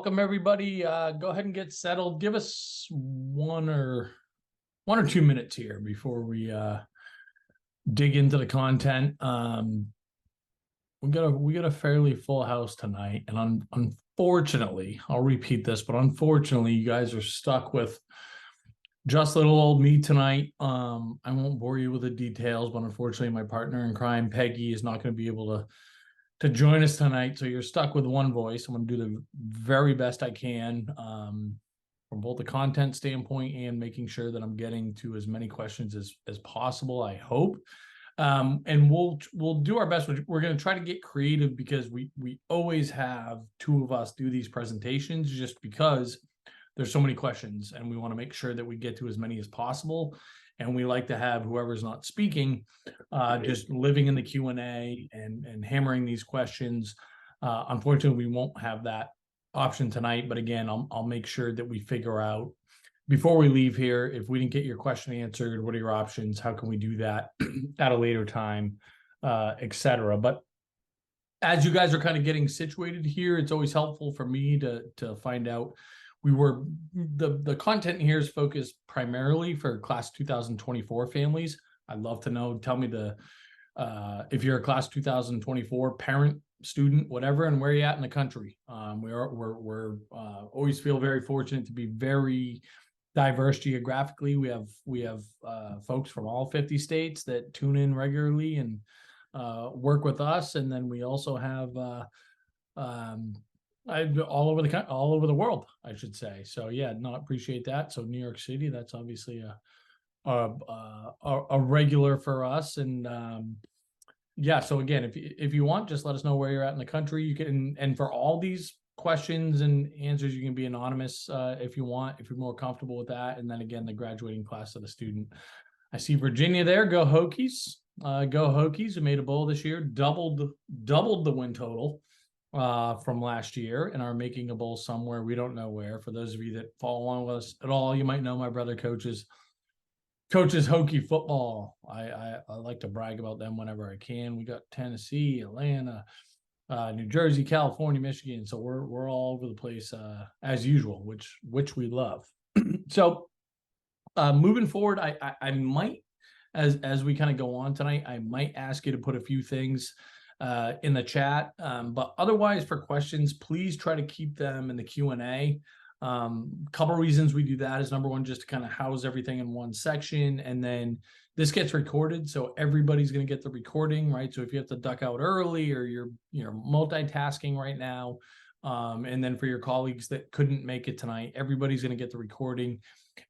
welcome everybody. Go ahead and get settled. Give us one or 2 minutes here before we dig into the content. We got a fairly full house tonight, and unfortunately, I'll repeat this, but unfortunately, you guys are stuck with just little old me tonight. I won't bore you with the details, but unfortunately, my partner in crime, Peggy, is not going to be able to join us tonight. So you're stuck with one voice. I'm going to do the very best I can from both the content standpoint and making sure that I'm getting to as many questions as possible, I hope. And we'll do our best. We're going to try to get creative because we always have two of us do these presentations just because there's so many questions and we want to make sure that we get to as many as possible. And we like to have whoever's not speaking just living in the Q&A and hammering these questions. Unfortunately, we won't have that option tonight. But again, I'll make sure that we figure out before we leave here, if we didn't get your question answered, what are your options? How can we do that at a later time, etc. But as you guys are kind of getting situated here, it's always helpful for me to find out. The content here is focused primarily for class 2024 families. I'd love to know. Tell me if you're a class 2024 parent, student, whatever, and where you're at in the country. We're always feel very fortunate to be very diverse geographically. We have folks from all 50 states that tune in regularly and work with us, and then we also have all over the world, I should say. So yeah, no, appreciate that. So New York City, that's obviously a regular for us. And yeah, so again, if you want, just let us know where you're at in the country. You can, and for all these questions and answers, you can be anonymous if you want, if you're more comfortable with that. And then again, the graduating class of the student. I see Virginia there. Go Hokies. Go Hokies, who made a bowl this year, doubled the win total from last year, and are making a bowl somewhere. We don't know where. For those of you that follow along with us at all, you might know my brother coaches Hokie football. I like to brag about them whenever I can. We got Tennessee, Atlanta, New Jersey, California, Michigan. So we're all over the place as usual, which we love. So moving forward, I might, as we kind of go on tonight, I might ask you to put a few things in the chat, but otherwise for questions, please try to keep them in the Q&A. Couple reasons we do that is, number one, just to kind of house everything in one section, and then this gets recorded, so everybody's going to get the recording, right? So if you have to duck out early or you're multitasking right now, and then for your colleagues that couldn't make it tonight, everybody's going to get the recording,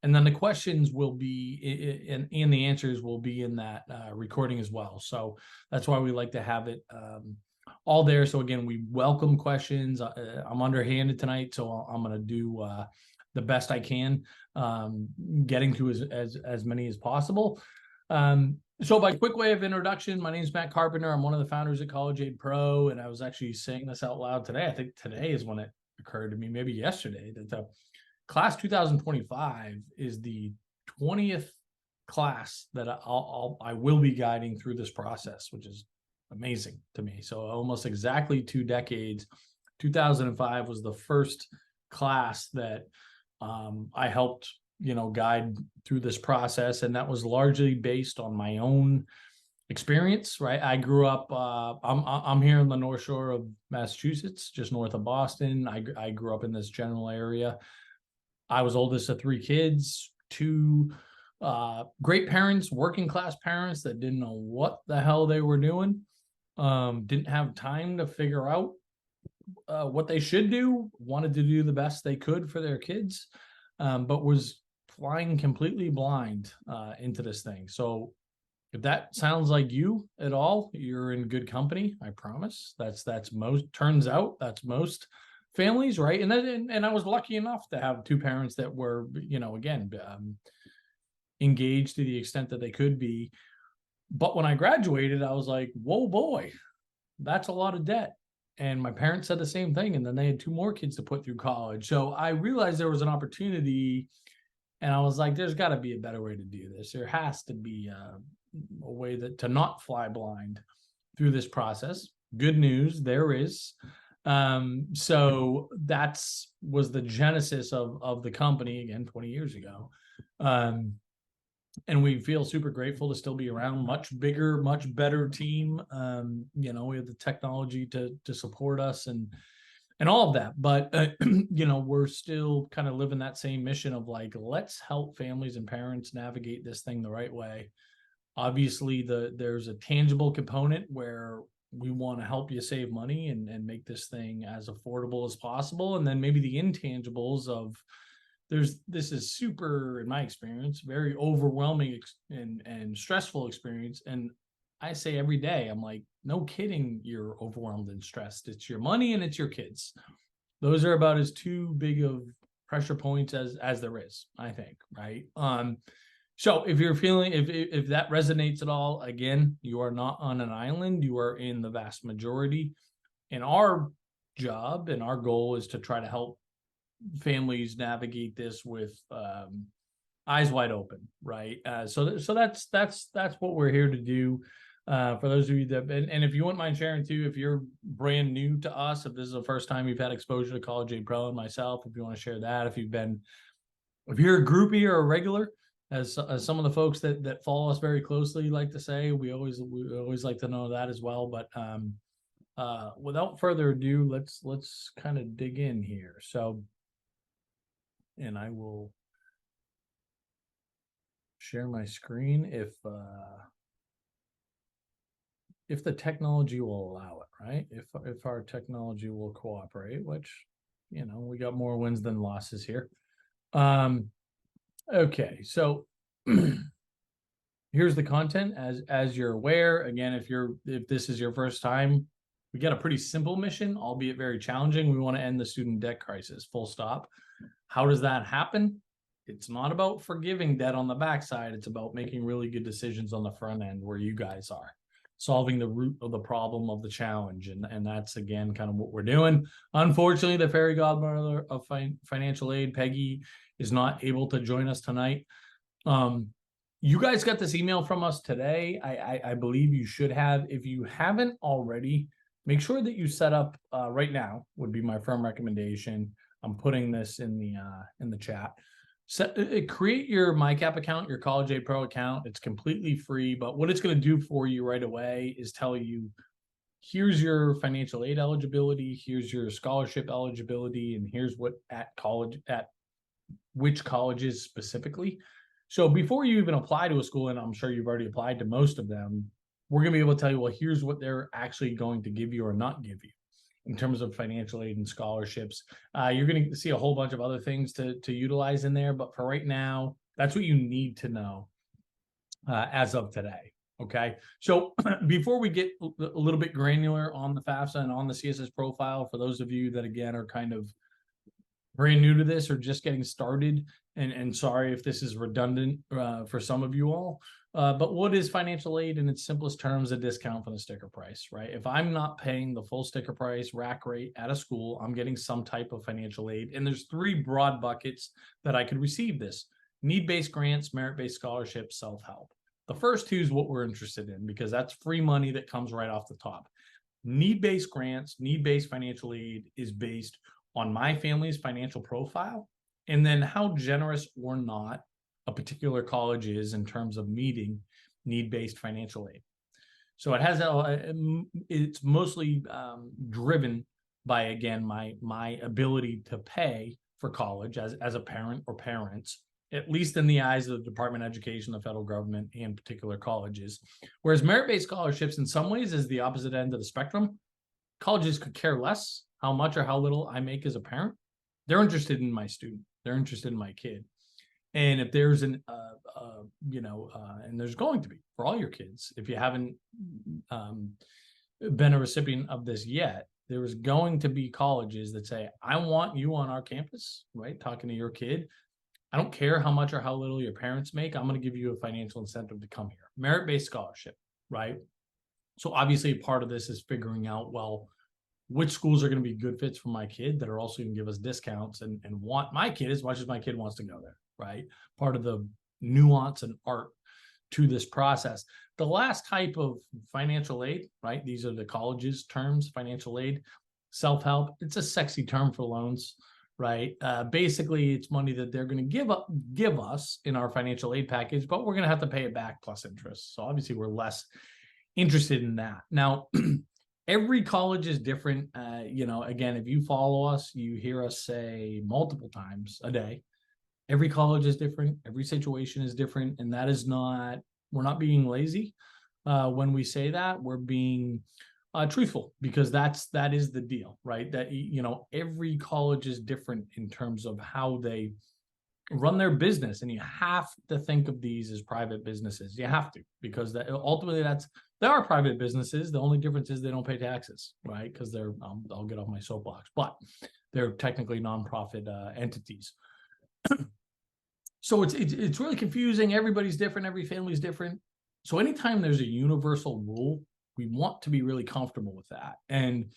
and then the questions will be and the answers will be in that recording as well. So that's why we like to have it all there. So again, we welcome questions. I'm underhanded tonight, so I'm going to do the best I can, getting to as many as possible. So by quick way of introduction, my name is Matt Carpenter. I'm one of the founders at College Aid Pro, and I was actually saying this out loud today. I think today is when it occurred to me, maybe yesterday, that the class 2025 is the 20th class that I will be guiding through this process, which is amazing to me. So almost exactly 2 decades. 2005 was the first class that I helped guide through this process, and that was largely based on my own experience, right? I grew up I'm here in the North Shore of Massachusetts, just north of Boston. I grew up in this general area. I was oldest of 3 kids, 2 great parents, working class parents that didn't know what the hell they were doing, didn't have time to figure out what they should do, wanted to do the best they could for their kids, but was flying completely blind into this thing. So if that sounds like you at all, you're in good company, I promise. That's most families, right? And I was lucky enough to have 2 parents that were, again, engaged to the extent that they could be. But when I graduated, I was like, whoa, boy, that's a lot of debt. And my parents said the same thing. And then they had 2 more kids to put through college. So I realized there was an opportunity, and I was like, there's got to be a better way to do this. There has to be a way to not fly blind through this process. Good news, there is. So that's was the genesis of the company, again, 20 years ago. And we feel super grateful to still be around. Much bigger, much better team. You know, we have the technology to support us and all of that. But you know, we're still kind of living that same mission of like, let's help families and parents navigate this thing the right way. Obviously, there's a tangible component where we want to help you save money and make this thing as affordable as possible. And then maybe the intangibles of this is super, in my experience, very overwhelming and stressful experience. And I say every day, I'm like, no kidding, you're overwhelmed and stressed. It's your money and it's your kids. Those are about as too big of pressure points as there is, I think, right? So if you're feeling, if that resonates at all, again, you are not on an island. You are in the vast majority. And our job and our goal is to try to help families navigate this with eyes wide open, right? So that's what we're here to do. For those of you that, and if you wouldn't mind sharing too, if you're brand new to us, if this is the first time you've had exposure to College Aid Pro and myself, if you want to share that, if you're a groupie or a regular, as some of the folks that follow us very closely like to say, we always like to know that as well. But without further ado, let's kind of dig in here. So, and I will share my screen if the technology will allow it, right? If our technology will cooperate, which, you know, we got more wins than losses here. Okay, so here's the content. As you're aware, again, if this is your first time, we got a pretty simple mission, albeit very challenging. We want to end the student debt crisis, full stop. How does that happen? It's not about forgiving debt on the backside. It's about making really good decisions on the front end where you guys are, solving the root of the problem of the challenge. And that's, again, kind of what we're doing. Unfortunately, the fairy godmother of financial aid, Peggy, is not able to join us tonight. You guys got this email from us today. I believe you should have. If you haven't already, make sure that you set up right now would be my firm recommendation. I'm putting this in the chat. Create your MyCap account, your College Aid Pro account. It's completely free, but what it's going to do for you right away is tell you, here's your financial aid eligibility, here's your scholarship eligibility, and here's what at which colleges specifically. So before you even apply to a school, and I'm sure you've already applied to most of them, we're going to be able to tell you, well, here's what they're actually going to give you or not give you in terms of financial aid and scholarships. You're going to see a whole bunch of other things to utilize in there, but for right now, that's what you need to know as of today. Okay, so before we get a little bit granular on the FAFSA and on the CSS profile, for those of you that, again, are kind of brand new to this or just getting started, and sorry if this is redundant for some of you all, but what is financial aid? In its simplest terms, a discount from the sticker price, right? If I'm not paying the full sticker price rack rate at a school, I'm getting some type of financial aid. And there's three broad buckets that I could receive this: need-based grants, merit-based scholarships, self-help. The first two is what we're interested in because that's free money that comes right off the top. Need-based grants, need-based financial aid is based on my family's financial profile, and then how generous or not a particular college is in terms of meeting need-based financial aid. So it has it's mostly driven by, again, my ability to pay for college as a parent or parents, at least in the eyes of the Department of Education, the federal government, and particular colleges. Whereas merit-based scholarships in some ways is the opposite end of the spectrum. Colleges could care less how much or how little I make as a parent. They're interested in my student. They're interested in my kid. And if there's and there's going to be for all your kids, if you haven't been a recipient of this yet, there is going to be colleges that say, I want you on our campus, right? Talking to your kid. I don't care how much or how little your parents make. I'm going to give you a financial incentive to come here. Merit-based scholarship, right? So obviously part of this is figuring out, well, which schools are going to be good fits for my kid that are also going to give us discounts and want my kid as much as my kid wants to go there, right? Part of the nuance and art to this process. The last type of financial aid, right? These are the college's terms, financial aid. self-help, it's a sexy term for loans, right? Basically, it's money that they're going to give us in our financial aid package, but we're going to have to pay it back plus interest. So obviously, we're less interested in that. Now, every college is different. Again, if you follow us, you hear us say multiple times a day, every college is different. Every situation is different. And that is not, we're not being lazy. When we say that, we're being truthful, because that is the deal, right? That, every college is different in terms of how they run their business, and you have to think of these as private businesses. You have to, because ultimately they are private businesses. The only difference is they don't pay taxes, right? Because they're I'll get off my soapbox, but they're technically nonprofit entities. So it's really confusing. Everybody's different. Every family's different. So anytime there's a universal rule, we want to be really comfortable with that. And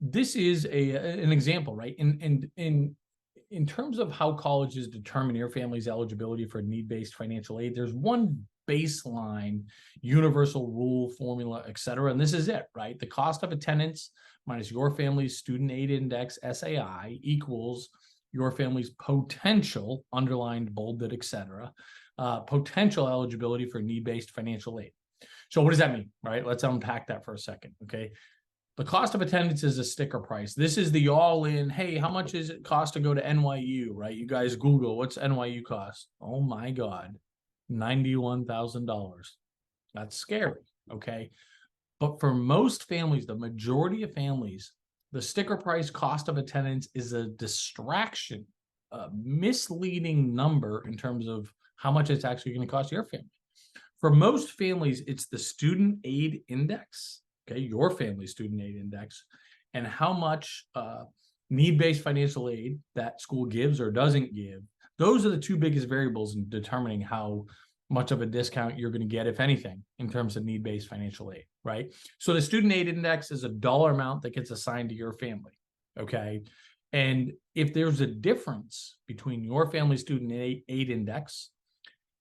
this is an example, right? In terms of how colleges determine your family's eligibility for need-based financial aid, there's one baseline universal rule, formula, etc. And this is it, right? The cost of attendance minus your family's student aid index, SAI, equals your family's potential, underlined, bolded, etc., potential eligibility for need-based financial aid. So what does that mean, right? Let's unpack that for a second, okay? The cost of attendance is a sticker price. This is the all-in, hey, how much is it cost to go to NYU, right? You guys Google, what's NYU cost? Oh my God, $91,000. That's scary, okay? But for most families, the majority of families, the sticker price cost of attendance is a distraction, a misleading number in terms of how much it's actually going to cost your family. For most families, it's the student aid index, okay, your family's student aid index, and how much need-based financial aid that school gives or doesn't give. Those are the two biggest variables in determining how much of a discount you're going to get, if anything, in terms of need-based financial aid, right? So the student aid index is a dollar amount that gets assigned to your family, okay? And if there's a difference between your family's student aid index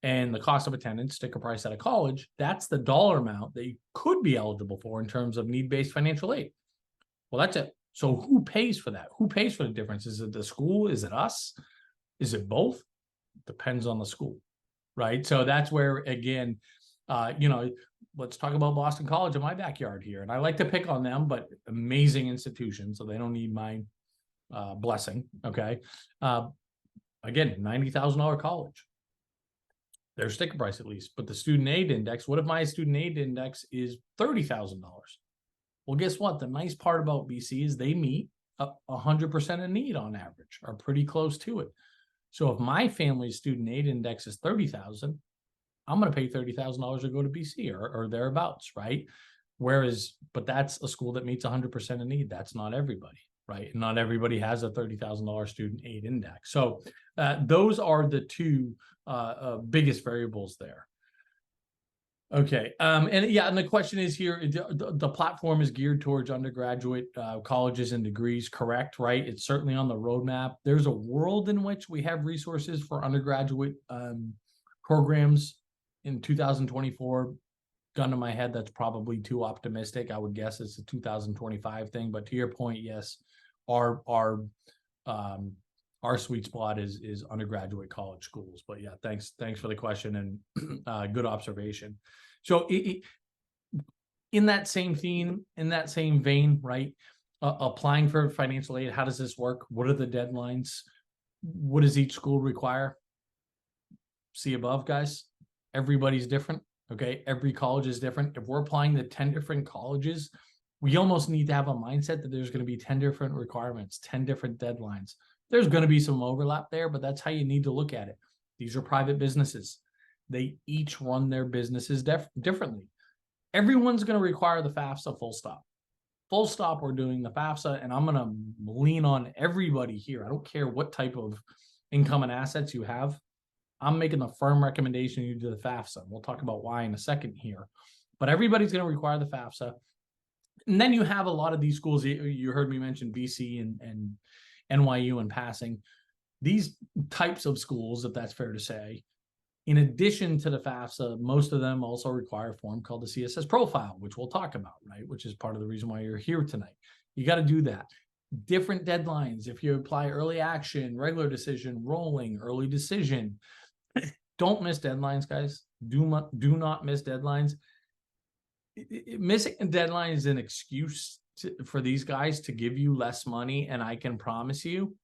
and the cost of attendance, sticker price at a college, that's the dollar amount that you could be eligible for in terms of need-based financial aid. Well, that's it. So who pays for that? Who pays for the difference? Is it the school? Is it us? Is it both? Depends on the school, right? So that's where, again, let's talk about Boston College in my backyard here. And I like to pick on them, but amazing institution, so they don't need my blessing, okay? Again, $90,000 college. Their sticker price at least, but the student aid index, what if my student aid index is $30,000? Well, guess what? The nice part about BC is they meet 100% of need on average, or pretty close to it. So if my family's student aid index is $30,000, I'm going to pay $30,000 to go to BC or thereabouts, right? But that's a school that meets 100% of need. That's not everybody, right? Not everybody has a $30,000 student aid index. So those are the two biggest variables there. Okay. And the question is here, the platform is geared towards undergraduate colleges and degrees, correct, right? It's certainly on the roadmap. There's a world in which we have resources for undergraduate programs in 2024. Gun to my head, that's probably too optimistic. I would guess it's a 2025 thing. But to your point, yes, our sweet spot is undergraduate college schools. But yeah, thanks for the question, and good observation. So in that same theme, in that same vein, right? Applying for financial aid, how does this work? What are the deadlines? What does each school require? See above, guys. Everybody's different. Okay, every college is different. If we're applying to 10 different colleges, we almost need to have a mindset that there's going to be 10 different requirements, 10 different deadlines. There's going to be some overlap there, but that's how you need to look at it. These are private businesses. They each run their businesses differently. Everyone's going to require the FAFSA, full stop. Full stop, we're doing the FAFSA, and I'm going to lean on everybody here. I don't care what type of income and assets you have. I'm making the firm recommendation you do the FAFSA. We'll talk about why in a second here. But everybody's going to require the FAFSA. And then you have a lot of these schools. You heard me mention BC and NYU in passing. These types of schools, if that's fair to say, In addition to the FAFSA, most of them also require a form called the CSS Profile, which we'll talk about, right? Which is part of the reason why you're here tonight. You got to do that. Different deadlines. If you apply early action, regular decision, rolling, early decision, don't miss deadlines, guys. Do not miss deadlines. Missing a deadline is an excuse for these guys to give you less money, and I can promise you,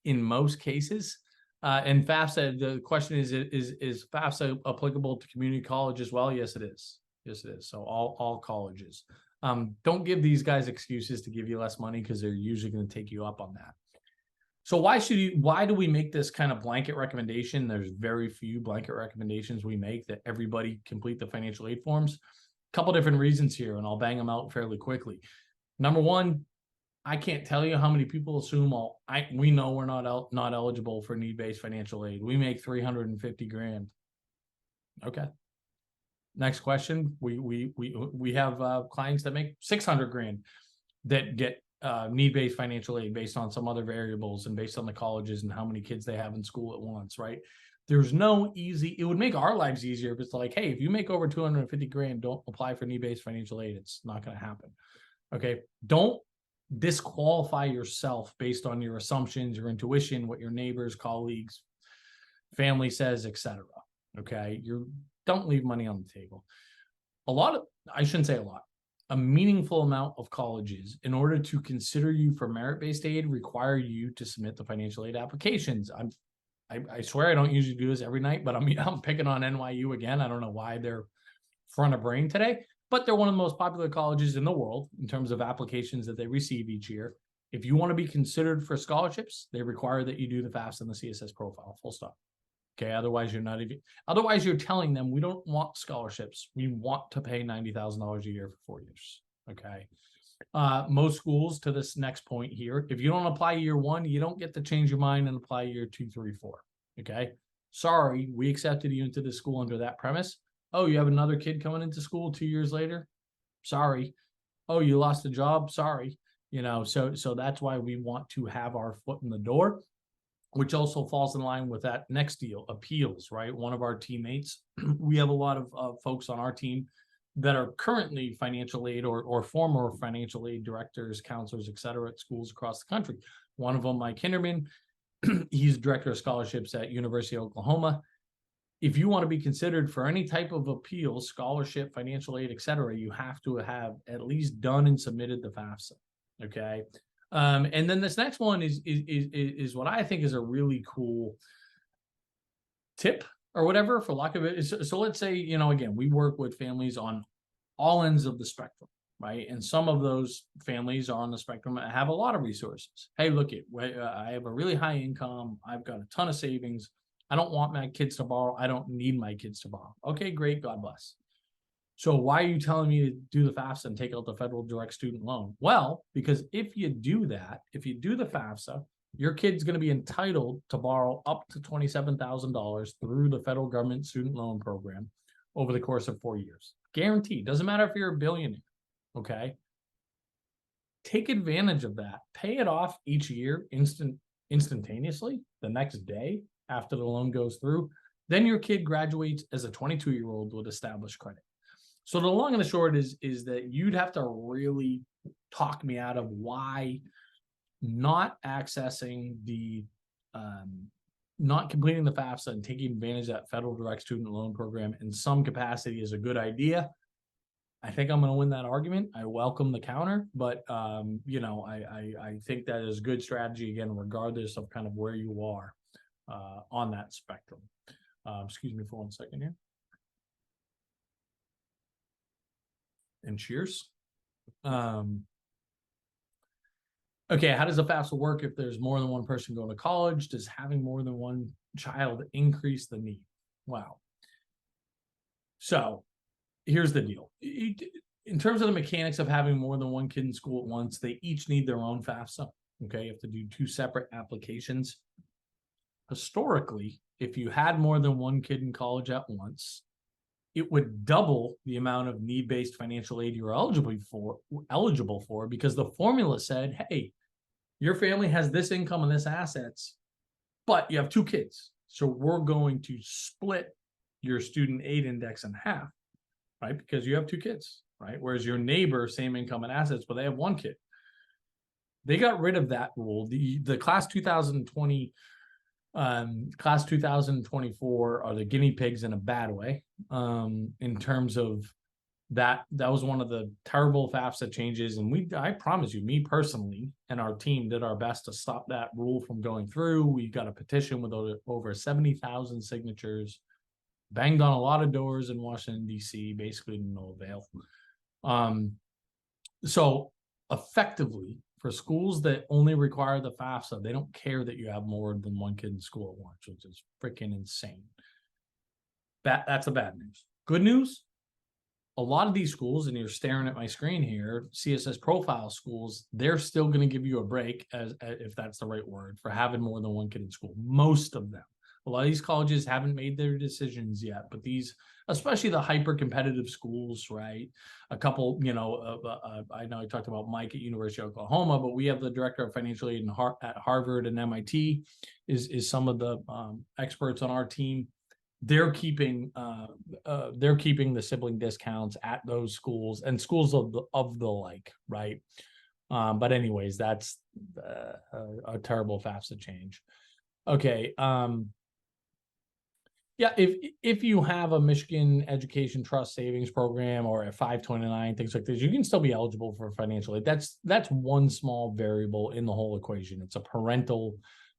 in most cases, and FAFSA, the question is FAFSA applicable to community college as well? Yes, it is. Yes, it is. So all colleges. Don't give these guys excuses to give you less money, because they're usually going to take you up on that. So why do we make this kind of blanket recommendation? There's very few blanket recommendations we make that everybody complete the financial aid forms. A couple different reasons here, and I'll bang them out fairly quickly. Number one, I can't tell you how many people assume we know we're not eligible for need-based financial aid. We make 350 grand. Okay. Next question. We have clients that make 600 grand that get need-based financial aid based on some other variables and based on the colleges and how many kids they have in school at once, right? There's no easy, it would make our lives easier if it's like, hey, if you make over 250 grand, don't apply for need-based financial aid. It's not going to happen. Okay. Don't disqualify yourself based on your assumptions, your intuition, what your neighbors, colleagues, family says, etc. Okay. Don't leave money on the table. I shouldn't say a lot. A meaningful amount of colleges, in order to consider you for merit-based aid, require you to submit the financial aid applications. I swear I don't usually do this every night, but I'm picking on NYU again. I don't know why they're front of brain today, but they're one of the most popular colleges in the world in terms of applications that they receive each year. If you want to be considered for scholarships, they require that you do the FAFSA and the CSS profile, full stop. Okay, otherwise you're telling them, we don't want scholarships. We want to pay $90,000 a year for 4 years. Okay. Most schools, to this next point here, if you don't apply year one, you don't get to change your mind and apply year 2, 3, 4. Okay. Sorry, we accepted you into the school under that premise. Oh, you have another kid coming into school 2 years later? Sorry. Oh, you lost a job? Sorry. So that's why we want to have our foot in the door, which also falls in line with that next deal, appeals, right? One of our teammates, we have a lot of folks on our team that are currently financial aid or former financial aid directors, counselors, et cetera, at schools across the country. One of them, Mike Hinderman, he's director of scholarships at University of Oklahoma. If you want to be considered for any type of appeal, scholarship, financial aid, et cetera, you have to have at least done and submitted the FAFSA. Okay. And then this next one is what I think is a really cool tip or whatever, for lack of it. So let's say, again, we work with families on all ends of the spectrum, right? And some of those families are on the spectrum that have a lot of resources. Hey, look, I have a really high income. I've got a ton of savings. I don't want my kids to borrow. I don't need my kids to borrow. Okay, great. God bless. So why are you telling me to do the FAFSA and take out the federal direct student loan? Well, because if you do that, if you do the FAFSA, your kid's going to be entitled to borrow up to $27,000 through the federal government student loan program over the course of 4 years. Guaranteed. Doesn't matter if you're a billionaire. Okay. Take advantage of that. Pay it off each year instantaneously the next day after the loan goes through. Then your kid graduates as a 22-year-old with established credit. So the long and the short is that you'd have to really talk me out of why not accessing not completing the FAFSA and taking advantage of that federal direct student loan program in some capacity is a good idea. I think I'm going to win that argument. I welcome the counter, but I think that is good strategy, again, regardless of kind of where you are on that spectrum. Excuse me for 1 second here. And cheers. Okay, how does the FAFSA work if there's more than one person going to college? Does having more than one child increase the need? Wow. So here's the deal. In terms of the mechanics of having more than one kid in school at once, they each need their own FAFSA. Okay, you have to do 2 separate applications. Historically, if you had more than one kid in college at once, it would double the amount of need-based financial aid you're eligible for, because the formula said, hey, your family has this income and this assets, but you have 2 kids. So we're going to split your student aid index in half, right? Because you have 2 kids, right? Whereas your neighbor, same income and assets, but they have 1 kid. They got rid of that rule. The class 2020, class 2024 are the guinea pigs in a bad way, in terms of that was one of the terrible FAFSA changes. And I promise you, me personally and our team did our best to stop that rule from going through. We got a petition with over 70,000 signatures, banged on a lot of doors in Washington, D.C., basically to no avail. So effectively, for schools that only require the FAFSA, they don't care that you have more than 1 kid in school at once, which is freaking insane. That's the bad news. Good news, a lot of these schools, and you're staring at my screen here, CSS Profile schools, they're still going to give you a break, as if that's the right word, for having more than 1 kid in school. Most of them. A lot of these colleges haven't made their decisions yet, but these, especially the hyper-competitive schools, right? A couple, I know I talked about Mike at University of Oklahoma, but we have the director of financial aid at Harvard and MIT is some of the experts on our team. They're keeping the sibling discounts at those schools and schools of the like, right? But anyways, that's a terrible FAFSA change. Okay. Yeah, if you have a Michigan Education Trust Savings Program or a 529, things like this, you can still be eligible for financial aid. That's one small variable in the whole equation. It's a parental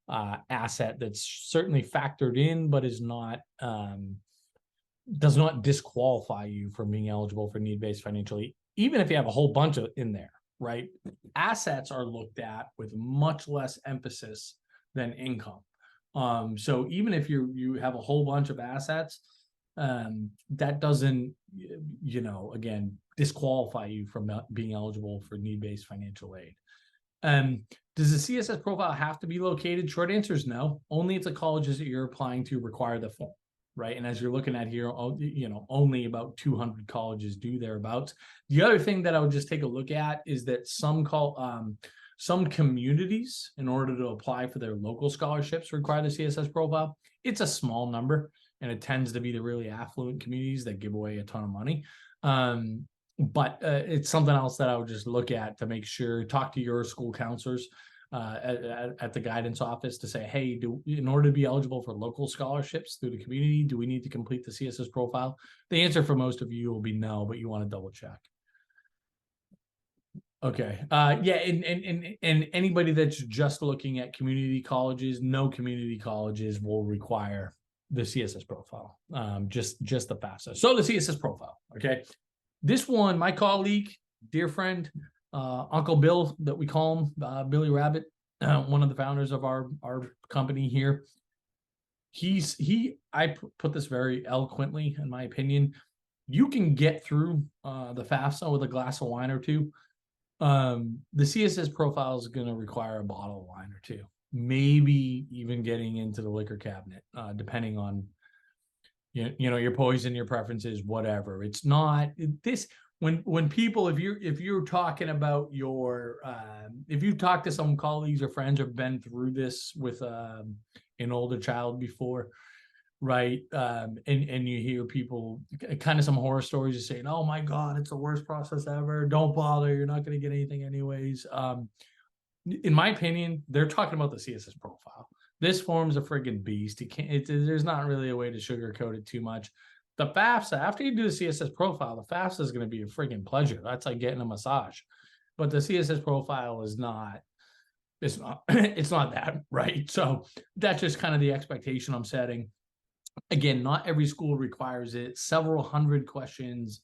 asset that's certainly factored in, but is not does not disqualify you from being eligible for need-based financial aid, even if you have a whole bunch of in there, right? Assets are looked at with much less emphasis than income. So even if you have a whole bunch of assets, that doesn't, again, disqualify you from being eligible for need-based financial aid. Does the CSS profile have to be located? Short answer is no. Only if the colleges that you're applying to require the form, right? And as you're looking at here, only about 200 colleges do thereabouts. The other thing that I would just take a look at is that some communities, in order to apply for their local scholarships, require the CSS profile. It's a small number, and it tends to be the really affluent communities that give away a ton of money. But it's something else that I would just look at to make sure, talk to your school counselors at the guidance office to say, hey, in order to be eligible for local scholarships through the community, do we need to complete the CSS profile? The answer for most of you will be no, but you want to double check. Okay. Yeah, and anybody that's just looking at community colleges, no community colleges will require the CSS profile. Just the FAFSA. So the CSS profile. Okay. This one, my colleague, dear friend, Uncle Bill, that we call him, Billy Rabbit, one of the founders of our company here. I put this very eloquently, in my opinion. You can get through the FAFSA with a glass of wine or two. The CSS profile is going to require a bottle of wine or two, maybe even getting into the liquor cabinet, depending on your poison, your preferences, whatever. It's not this when people, if you're talking about if you talk to some colleagues or friends or been through this with an older child before, right? And you hear people, kind of some horror stories, just saying, oh my God, it's the worst process ever. Don't bother. You're not going to get anything anyways. In my opinion, they're talking about the CSS profile. This form's a friggin' beast. There's not really a way to sugarcoat it too much. The FAFSA, after you do the CSS profile, the FAFSA is going to be a friggin' pleasure. That's like getting a massage. But the CSS profile is not, it's not that, right? So that's just kind of the expectation I'm setting. Again, not every school requires it. Several hundred questions,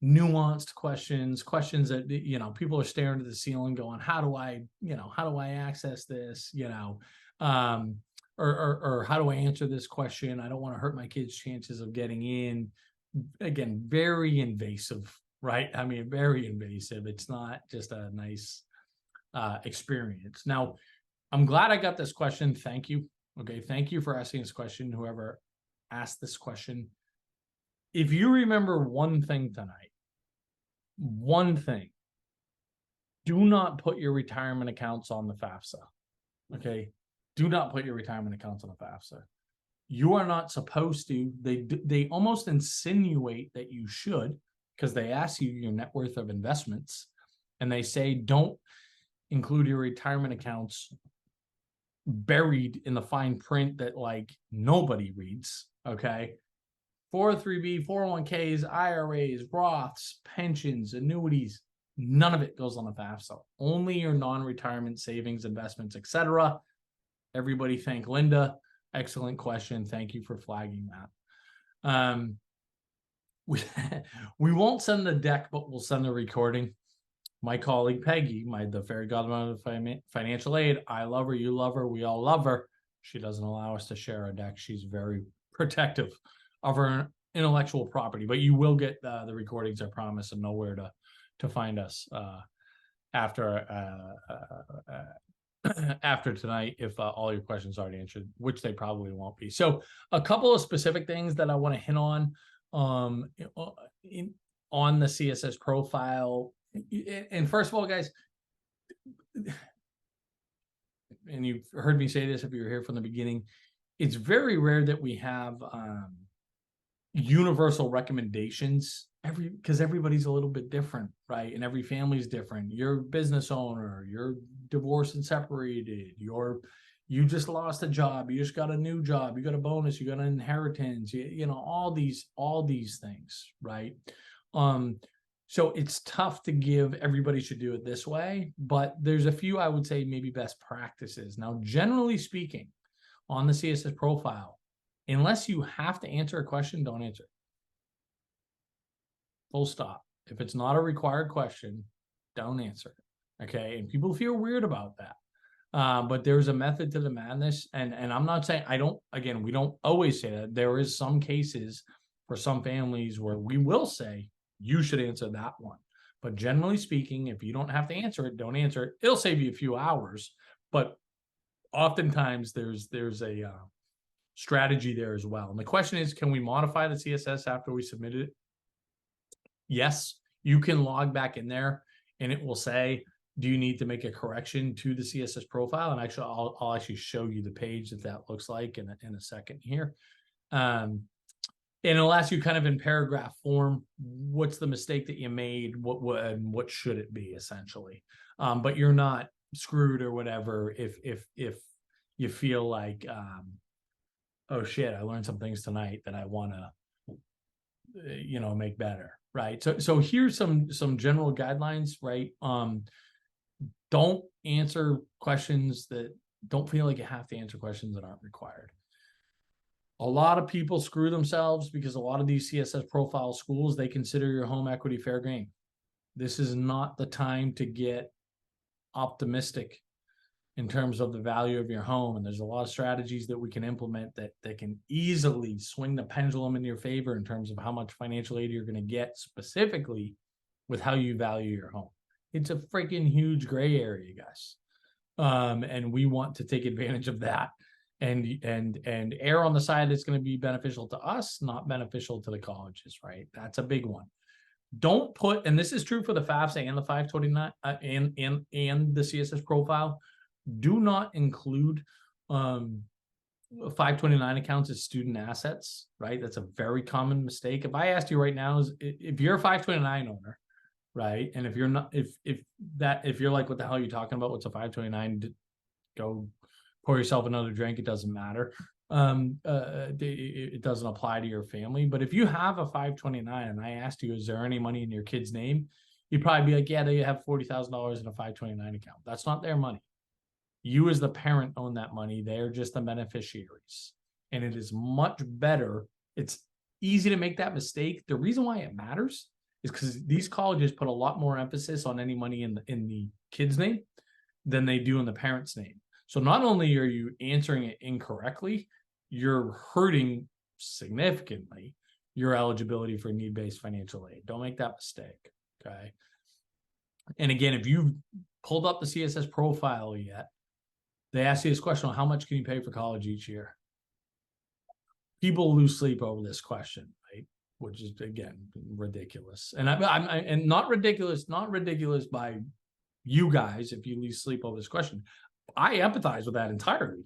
nuanced questions that people are staring to the ceiling going, how do I access this, or how do I answer this question? I don't want to hurt my kids' chances of getting in. Again, very invasive, right? I mean, very invasive. It's not just a nice experience. Now, I'm glad I got this question. Thank you. Okay, thank you for asking this question, whoever asked this question. If you remember one thing tonight, one thing, do not put your retirement accounts on the FAFSA. Okay, do not put your retirement accounts on the FAFSA. You are not supposed to. They almost insinuate that you should, because they ask you your net worth of investments, and they say don't include your retirement accounts buried in the fine print that like nobody reads. Okay. 403b, 401ks, IRAs, Roths, pensions, annuities, none of it goes on the FAFSA. Only your non-retirement savings, investments, etc. Everybody thank Linda. Excellent question. Thank you for flagging that. We won't send the deck, but we'll send the recording. My colleague Peggy, the fairy godmother of financial aid, I love her, you love her, we all love her. She doesn't allow us to share a deck. She's very protective of her intellectual property, but you will get the recordings, I promise, and know where to find us after tonight if all your questions aren't answered, which they probably won't be. So a couple of specific things that I want to hit on the CSS profile. And first of all, guys, and you've heard me say this if you were here from the beginning, it's very rare that we have universal recommendations because everybody's a little bit different, right? And every family's different. You're a business owner, you're divorced and separated, you just lost a job, you just got a new job, you got a bonus, you got an inheritance, you know, all these things, right? So it's tough to give everybody should do it this way, but there's a few, I would say, maybe best practices. Now, generally speaking, on the CSS profile, unless you have to answer a question, don't answer it. Full stop. If it's not a required question, don't answer it. Okay. And people feel weird about that. But there's a method to the madness. And I'm not saying we don't always say that. There is some cases for some families where we will say you should answer that one. But generally speaking, if you don't have to answer it, don't answer it. It'll save you a few hours. But oftentimes there's a strategy there as well. And the question is, can we modify the CSS after we submitted it? Yes, you can log back in there and it will say, do you need to make a correction to the CSS profile? And actually, I'll actually show you the page that looks like in a second here. And it'll ask you kind of in paragraph form, what's the mistake that you made? What should it be essentially? But you're not screwed or whatever if you feel like, oh shit, I learned some things tonight that I want to, make better, right? So here's some general guidelines, right? Don't answer questions don't feel like you have to answer questions that aren't required. A lot of people screw themselves because a lot of these CSS profile schools, they consider your home equity fair game. This is not the time to get optimistic in terms of the value of your home. And there's a lot of strategies that we can implement that can easily swing the pendulum in your favor in terms of how much financial aid you're going to get specifically with how you value your home. It's a freaking huge gray area, guys. And we want to take advantage of that and err on the side that's going to be beneficial to us, not beneficial to the colleges, right? That's a big one. Don't put, and this is true for the FAFSA and the 529 and the CSS profile, do not include 529 accounts as student assets, right? That's a very common mistake. If I asked you right now, if you're a 529 owner, right? And if you're not, if you're like, what the hell are you talking about? What's a 529? Go pour yourself another drink. It doesn't matter. It doesn't apply to your family. But if you have a 529 and I asked you, is there any money in your kid's name? You'd probably be like, yeah, they have $40,000 in a 529 account. That's not their money. You as the parent own that money. They're just the beneficiaries. And it is much better. It's easy to make that mistake. The reason why it matters is because these colleges put a lot more emphasis on any money in the kid's name than they do in the parent's name. So not only are you answering it incorrectly, you're hurting significantly your eligibility for need-based financial aid. Don't make that mistake, okay? And again, if you've pulled up the CSS profile yet, they ask you this question, how much can you pay for college each year? People lose sleep over this question, right? Which is, again, ridiculous. And I'm not ridiculous by you guys if you lose sleep over this question. I empathize with that entirely.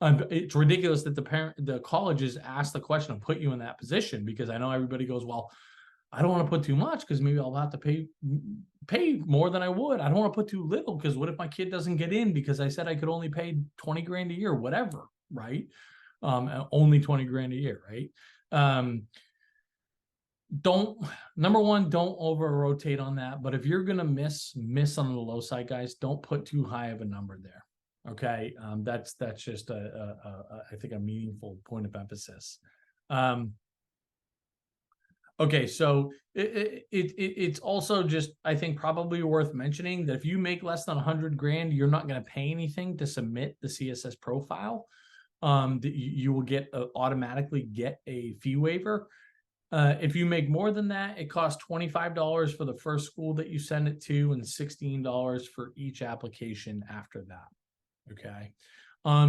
It's ridiculous that the colleges ask the question and put you in that position, because I know everybody goes, well, I don't want to put too much because maybe I'll have to pay more than I would. I don't want to put too little because what if my kid doesn't get in because I said I could only pay 20 grand a year, whatever, right? Only 20 grand a year, right? Number one, don't over rotate on that. But if you're gonna miss on the low side, guys, don't put too high of a number there. Okay, that's just I think a meaningful point of emphasis. Okay, so it's also just, I think, probably worth mentioning that if you make less than 100 grand, you're not going to pay anything to submit the CSS profile. You will automatically get a fee waiver. If you make more than that, it costs $25 for the first school that you send it to and $16 for each application after that. Okay.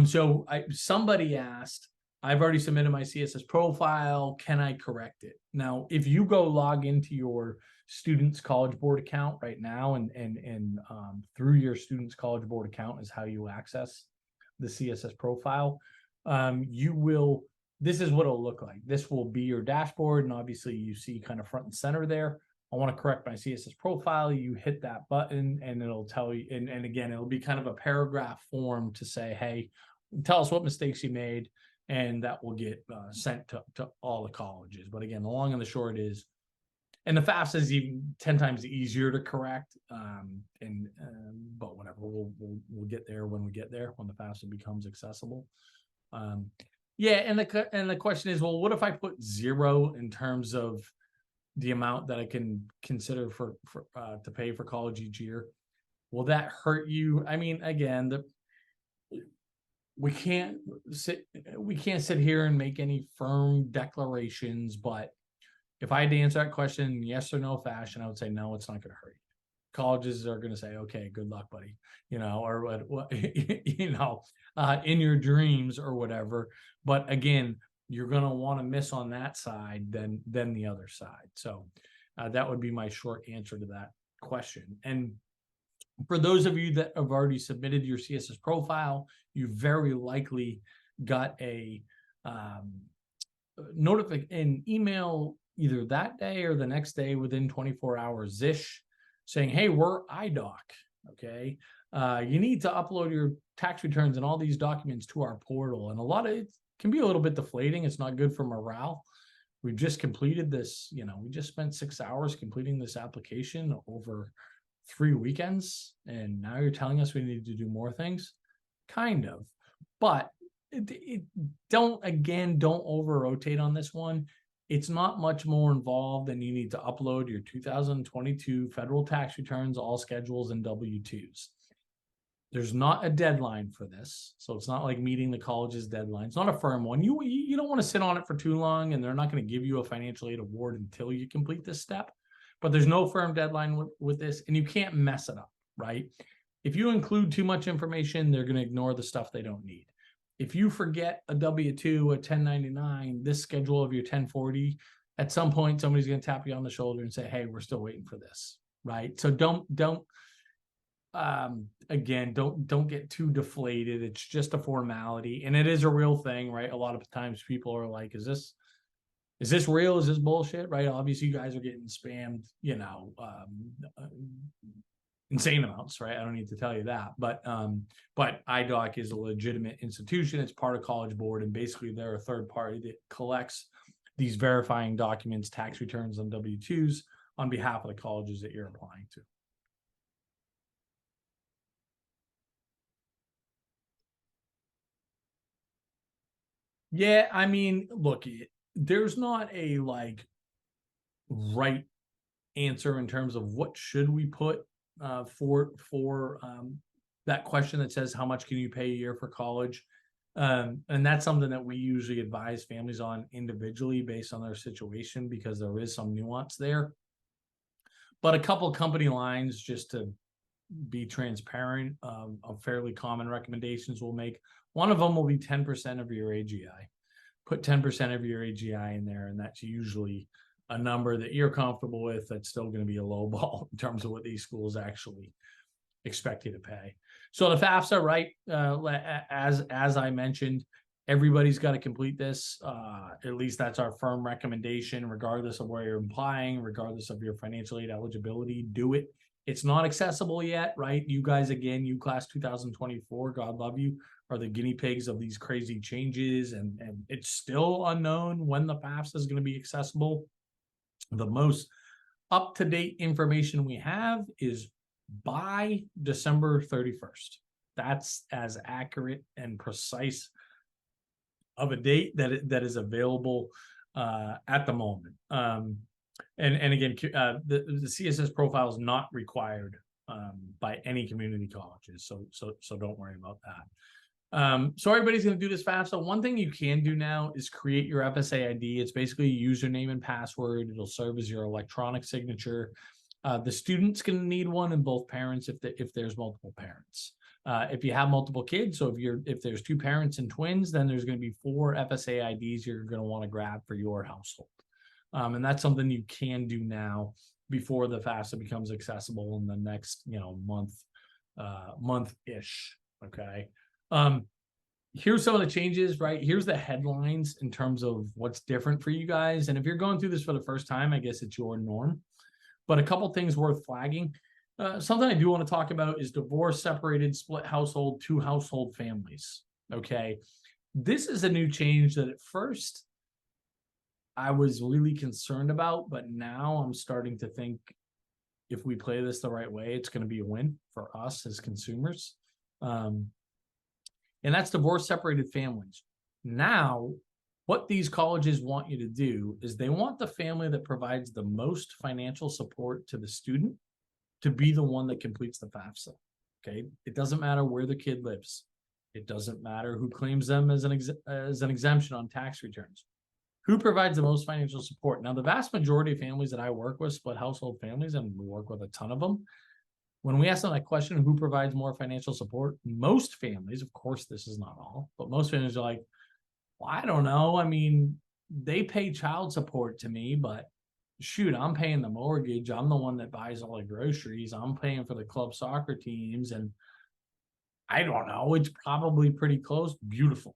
So somebody asked, I've already submitted my CSS profile. Can I correct it? Now, if you go log into your student's College Board account right now, and through your student's College Board account is how you access the CSS profile, this is what it'll look like. This will be your dashboard, and obviously you see kind of front and center there. I want to correct my CSS profile. You hit that button and it'll tell you, and again, it'll be kind of a paragraph form to say, hey, tell us what mistakes you made, and that will get sent to all the colleges. But again, the long and the short is, and the FAFSA is even 10 times easier to correct. But whatever, we'll get there when we get there, when the FAFSA becomes accessible. Yeah, and the question is, well, what if I put 0 in terms of the amount that I can consider for to pay for college each year? Will that hurt you? I mean, again, we can't sit here and make any firm declarations, but if I had to answer that question in yes or no fashion, I would say no, it's not going to hurt you. Colleges are going to say, okay, good luck, buddy, or what, in your dreams or whatever. But again, you're going to want to miss on that side than the other side. So that would be my short answer to that question. And for those of you that have already submitted your CSS profile, you very likely got a an email either that day or the next day within 24 hours-ish saying, hey, we're IDOC, okay? You need to upload your tax returns and all these documents to our portal. And a lot of it can be a little bit deflating. It's not good for morale. We've just completed this, we just spent 6 hours completing this application over 3 weekends, and now you're telling us we need to do more things? Kind of. But don't over-rotate on this one. It's not much more involved than you need to upload your 2022 federal tax returns, all schedules, and W-2s. There's not a deadline for this, so it's not like meeting the college's deadline. It's not a firm one. You don't want to sit on it for too long, and they're not going to give you a financial aid award until you complete this step. But there's no firm deadline with this, and you can't mess it up, right? If you include too much information, they're going to ignore the stuff they don't need. If you forget a W-2, a 1099, this schedule of your 1040, at some point, somebody's going to tap you on the shoulder and say, hey, we're still waiting for this, right? So don't get too deflated. It's just a formality, and it is a real thing, right? A lot of times people are like, is this real? Is this bullshit? Right? Obviously you guys are getting spammed, insane amounts, right? I don't need to tell you that, but IDOC is a legitimate institution. It's part of College Board, and basically they're a third party that collects these verifying documents, tax returns, and W-2s on behalf of the colleges that you're applying to. Yeah, I mean, look, there's not a right answer in terms of what should we put for that question that says how much can you pay a year for college, and that's something that we usually advise families on individually based on their situation, because there is some nuance there. But a couple company lines, just to be transparent, of fairly common recommendations we'll make. One of them will be 10% of your AGI. Put 10% of your AGI in there, and that's usually a number that you're comfortable with. That's still going to be a low ball in terms of what these schools actually expect you to pay. So the FAFSA, right, as I mentioned, everybody's got to complete this. At least that's our firm recommendation, regardless of where you're applying, regardless of your financial aid eligibility, do it. It's not accessible yet, right? You guys, again, you class 2024, God love you, are the guinea pigs of these crazy changes, and it's still unknown when the FAFSA is going to be accessible. The most up-to-date information we have is by December 31st. That's as accurate and precise of a date that is available at the moment. And again, the CSS profile is not required by any community colleges, so don't worry about that. So everybody's going to do this FAFSA. One thing you can do now is create your FSA ID. It's basically a username and password. It'll serve as your electronic signature. The student's going to need one, and both parents if there's multiple parents. If you have multiple kids, so if there's 2 parents and twins, then there's going to be 4 FSA IDs you're going to want to grab for your household. And that's something you can do now before the FAFSA becomes accessible in the next, month-ish. Okay. Here's some of the changes, right? Here's the headlines in terms of what's different for you guys. And if you're going through this for the first time, I guess it's your norm. But a couple things worth flagging. Something I do want to talk about is divorce, separated, split household, 2 household families. Okay. This is a new change that at first I was really concerned about, but now I'm starting to think if we play this the right way, it's going to be a win for us as consumers. And that's divorce, separated families. Now, what these colleges want you to do is they want the family that provides the most financial support to the student to be the one that completes the FAFSA. Okay. It doesn't matter where the kid lives. It doesn't matter who claims them as an exemption on tax returns. Who provides the most financial support? Now, the vast majority of families that I work with, split household families, and we work with a ton of them, when we ask them that question, who provides more financial support? Most families, of course, this is not all, but most families are like, well, I don't know. I mean, they pay child support to me, but shoot, I'm paying the mortgage. I'm the one that buys all the groceries. I'm paying for the club soccer teams. And I don't know, it's probably pretty close. Beautiful.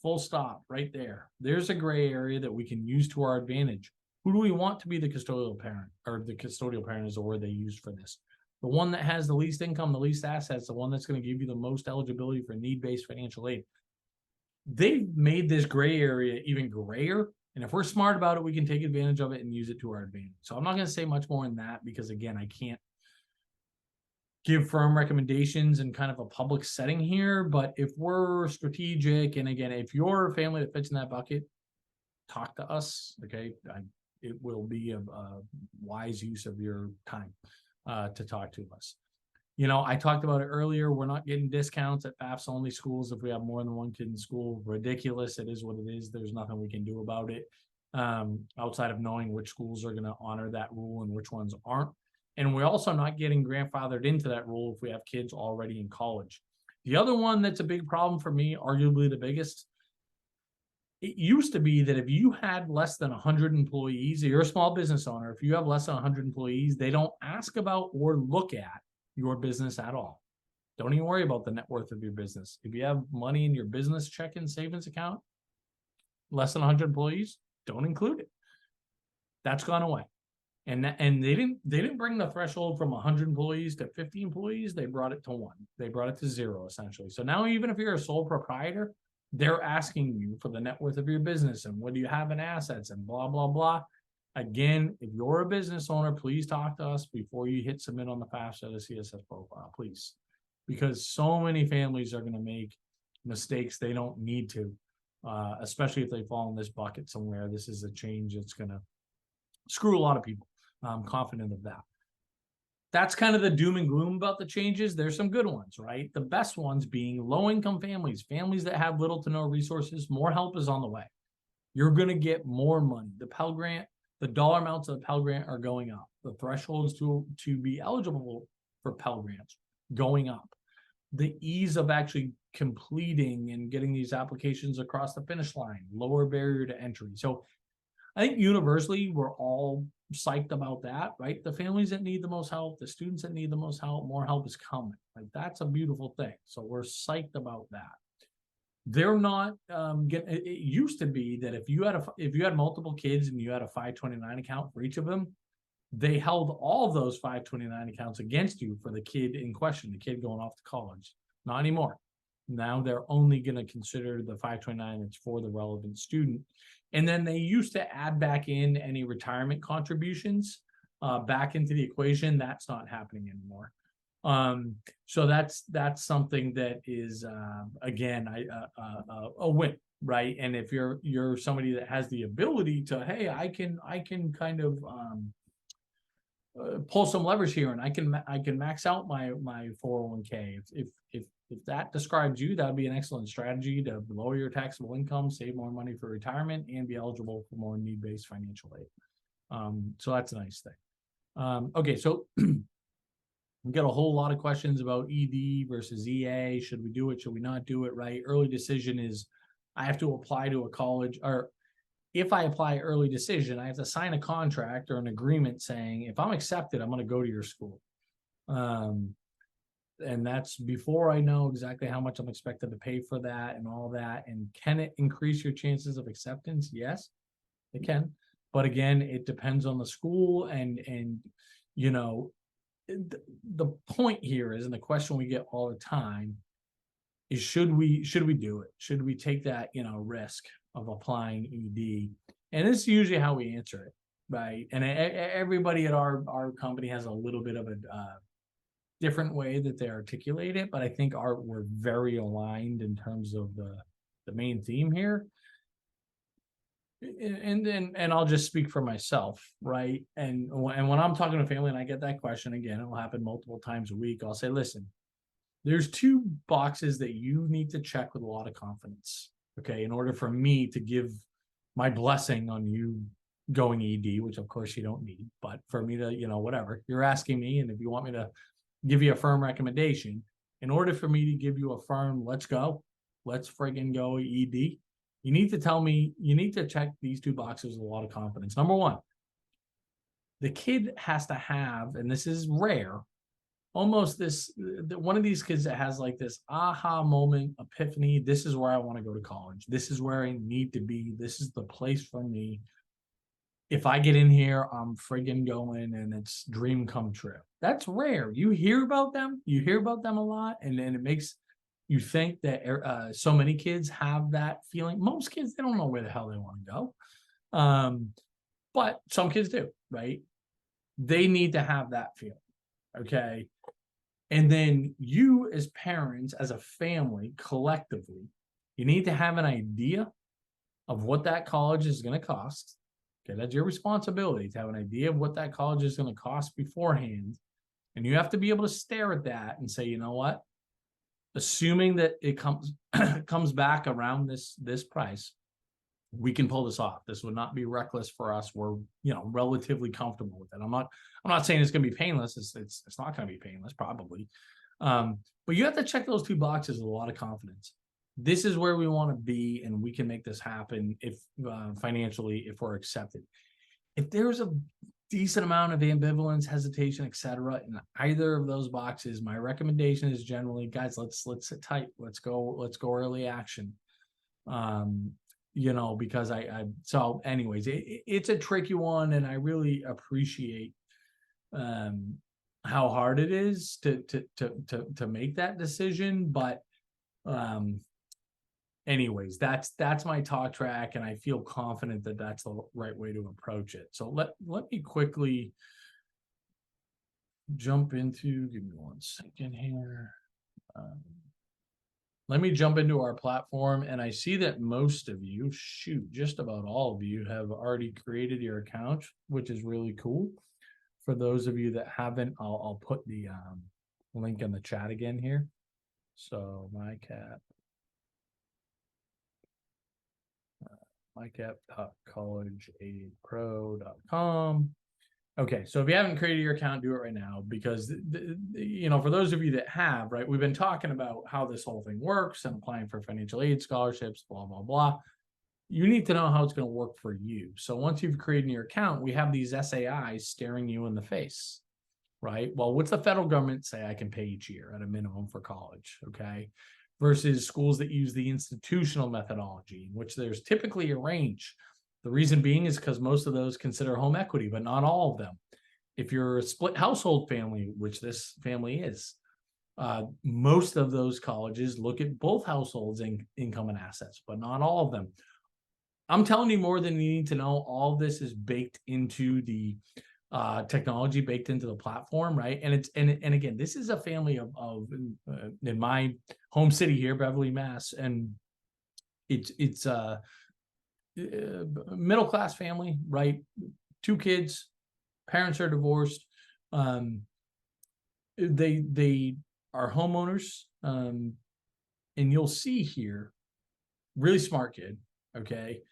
Full stop right there. There's a gray area that we can use to our advantage. Who do we want to be the custodial parent? Or the custodial parent is the word they use for this. The one that has the least income, the least assets, the one that's going to give you the most eligibility for need-based financial aid. They've made this gray area even grayer. And if we're smart about it, we can take advantage of it and use it to our advantage. So I'm not going to say much more in that because, again, I can't give firm recommendations in kind of a public setting here. But if we're strategic, and again, if you're a family that fits in that bucket, talk to us. Okay. It will be a wise use of your time to talk to us. I talked about it earlier. We're not getting discounts at FAFSA only schools if we have more than one kid in school. Ridiculous. It is what it is. There's nothing we can do about it outside of knowing which schools are going to honor that rule and which ones aren't. And we're also not getting grandfathered into that rule if we have kids already in college. The other one that's a big problem for me, arguably the biggest, it used to be that if you had less than 100 employees, or you're a small business owner, if you have less than 100 employees, they don't ask about or look at your business at all. Don't even worry about the net worth of your business. If you have money in your business checking savings account, less than 100 employees, don't include it. That's gone away. And they didn't bring the threshold from 100 employees to 50 employees. They brought it to 1. They brought it to 0, essentially. So now even if you're a sole proprietor, they're asking you for the net worth of your business and what do you have in assets and blah, blah, blah. Again, if you're a business owner, please talk to us before you hit submit on the FAFSA, the CSS profile, please. Because so many families are going to make mistakes they don't need to, especially if they fall in this bucket somewhere. This is a change that's going to screw a lot of people. I'm confident of that. That's kind of the doom and gloom about the changes. There's some good ones, right? The best ones being low-income families, families that have little to no resources. More help is on the way. You're going to get more money. The Pell Grant, the dollar amounts of the Pell Grant are going up. The thresholds to be eligible for Pell Grants going up. The ease of actually completing and getting these applications across the finish line, lower barrier to entry. So I think universally we're all psyched about that, right? The families that need the most help, the students that need the most help, more help is coming. Like, that's a beautiful thing. So we're psyched about that. They're not it used to be that if you had multiple kids and you had a 529 account for each of them, they held all those 529 accounts against you for the kid in question, the kid going off to college. Not anymore. Now they're only going to consider the 529 that's for the relevant student. And then they used to add back in any retirement contributions back into the equation. That's not happening anymore. So that's something that is again a win, right? And if you're somebody that has the ability to, hey, I can kind of pull some leverage here, and I can max out my 401k. If that describes you, that would be an excellent strategy to lower your taxable income, save more money for retirement, and be eligible for more need-based financial aid. So that's a nice thing. Okay, so we got a whole lot of questions about ED versus EA. Should we do it? Should we not do it? Right? Early decision is I have to apply to a college, or if I apply early decision, I have to sign a contract or an agreement saying, if I'm accepted, I'm going to go to your school. And that's before I know exactly how much I'm expected to pay for that and all that. And can it increase your chances of acceptance? Yes, it can. But again, it depends on the school. And you know, the point here is, and the question we get all the time is, should we do it? Should we take that, risk of applying ED? And this is usually how we answer it, right? And everybody at our company has a little bit of a different way that they articulate it, but I think we're very aligned in terms of the main theme here. And I'll just speak for myself, right? And when I'm talking to family and I get that question again, it'll happen multiple times a week. I'll say, listen, there's two boxes that you need to check with a lot of confidence, okay, in order for me to give my blessing on you going ED, which of course you don't need, but for me to, whatever, you're asking me, and if you want me to give you a firm recommendation, in order for me to give you a firm, let's friggin' go ED, you need to tell me, you need to check these two boxes with a lot of confidence. Number one, the kid has to have, and this is rare, almost one of these kids that has like this aha moment, epiphany, this is where I want to go to college. This is where I need to be. This is the place for me. If I get in here, I'm friggin' going, and it's dream come true. That's rare. You hear about them. You hear about them a lot, and then it makes you think that so many kids have that feeling. Most kids, they don't know where the hell they want to go. But some kids do, right? They need to have that feeling, okay? And then you as parents, as a family, collectively, you need to have an idea of what that college is going to cost. Okay, that's your responsibility, to have an idea of what that college is going to cost beforehand. And you have to be able to stare at that and say, you know what? Assuming that it comes back around this price, we can pull this off. This would not be reckless for us. We're, relatively comfortable with it. I'm not saying it's going to be painless. It's not going to be painless, probably. But you have to check those two boxes with a lot of confidence. This is where we want to be, and we can make this happen if financially, if we're accepted. If there's a decent amount of ambivalence, hesitation, etc., in either of those boxes, my recommendation is generally, guys, let's sit tight. Let's go early action. Because so anyways, it's a tricky one, and I really appreciate how hard it is to make that decision. But anyways, that's my talk track, and I feel confident that that's the right way to approach it. So let me quickly jump into, give me 1 second here. Let me jump into our platform, and I see that most of you, just about all of you, have already created your account, which is really cool. For those of you that haven't, I'll put the link in the chat again here. So mycap.collegeaidpro.com. Okay, so if you haven't created your account, do it right now, because for those of you that have, right, we've been talking about how this whole thing works and applying for financial aid scholarships, blah blah blah. you need to know how it's going to work for you. So once you've created your account, we have these SAIs staring you in the face, right? Well, what's the federal government say I can pay each year at a minimum for college, okay? Versus schools that use the institutional methodology, in which there's typically a range. The reason being is because most of those consider home equity, but not all of them. If you're a split household family, which this family is, most of those colleges look at both households' income and assets, but not all of them. I'm telling you more than you need to know. All of this is baked into the technology, baked into the platform, right? And it's and again, this is a family of in my home city here, Beverly, Mass, and it's a middle class family, right? 2 kids, parents are divorced. They are homeowners, and you'll see here, really smart kid, okay?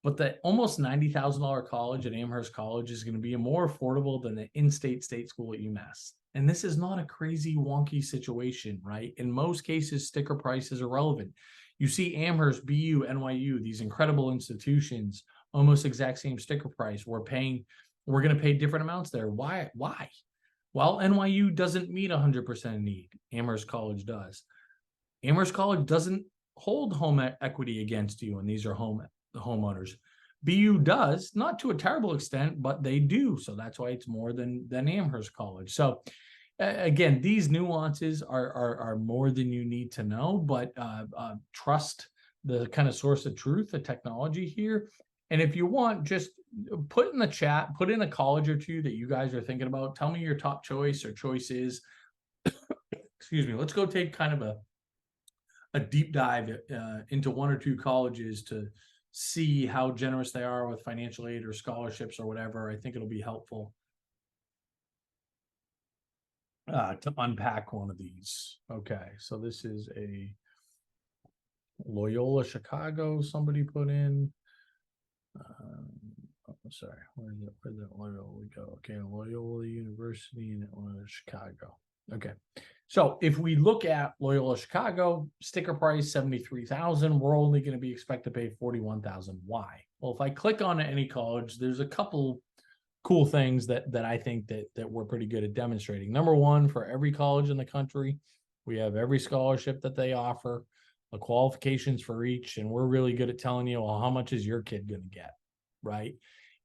But the almost $90,000 college at Amherst College is going to be more affordable than the in-state state school at UMass. And this is not a crazy wonky situation, right? In most cases, sticker price is irrelevant. You see Amherst, BU, NYU, these incredible institutions, almost exact same sticker price. We're going to pay different amounts there. Why? Well, NYU doesn't meet 100% need. Amherst College does. Amherst College doesn't hold home equity against you, and these are homeowners. BU does, not to a terrible extent, but they do. So that's why it's more than Amherst College. So again, these nuances are more than you need to know, but trust the kind of source of truth, the technology here. And if you want, just put in the chat, put in a college or two that you guys are thinking about. Tell me your top choice or choices. Excuse me. Let's go take kind of a deep dive into 1 or 2 colleges to see how generous they are with financial aid or scholarships or whatever. I think it'll be helpful to unpack one of these. Okay, so this is a Loyola Chicago somebody put in. Sorry, where did Loyola go? Okay, Loyola University in Atlanta, Chicago. Okay, so if we look at Loyola Chicago, sticker price $73,000, we're only going to be expected to pay $41,000. Why? Well, if I click on any college, there's a couple cool things that I think that we're pretty good at demonstrating. Number one, for every college in the country, we have every scholarship that they offer, the qualifications for each, and we're really good at telling you, well, how much is your kid going to get, right?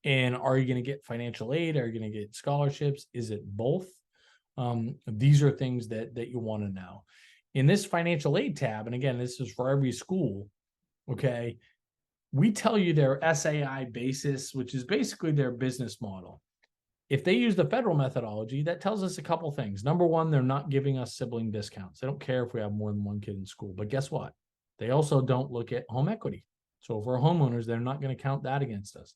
And are you going to get financial aid? Are you going to get scholarships? Is it both? These are things that you want to know. In this financial aid tab, and again, this is for every school, okay, we tell you their SAI basis, which is basically their business model. If they use the federal methodology, that tells us a couple things. Number one, they're not giving us sibling discounts. They don't care if we have more than 1 kid in school. But guess what? They also don't look at home equity. So if we're homeowners, they're not going to count that against us.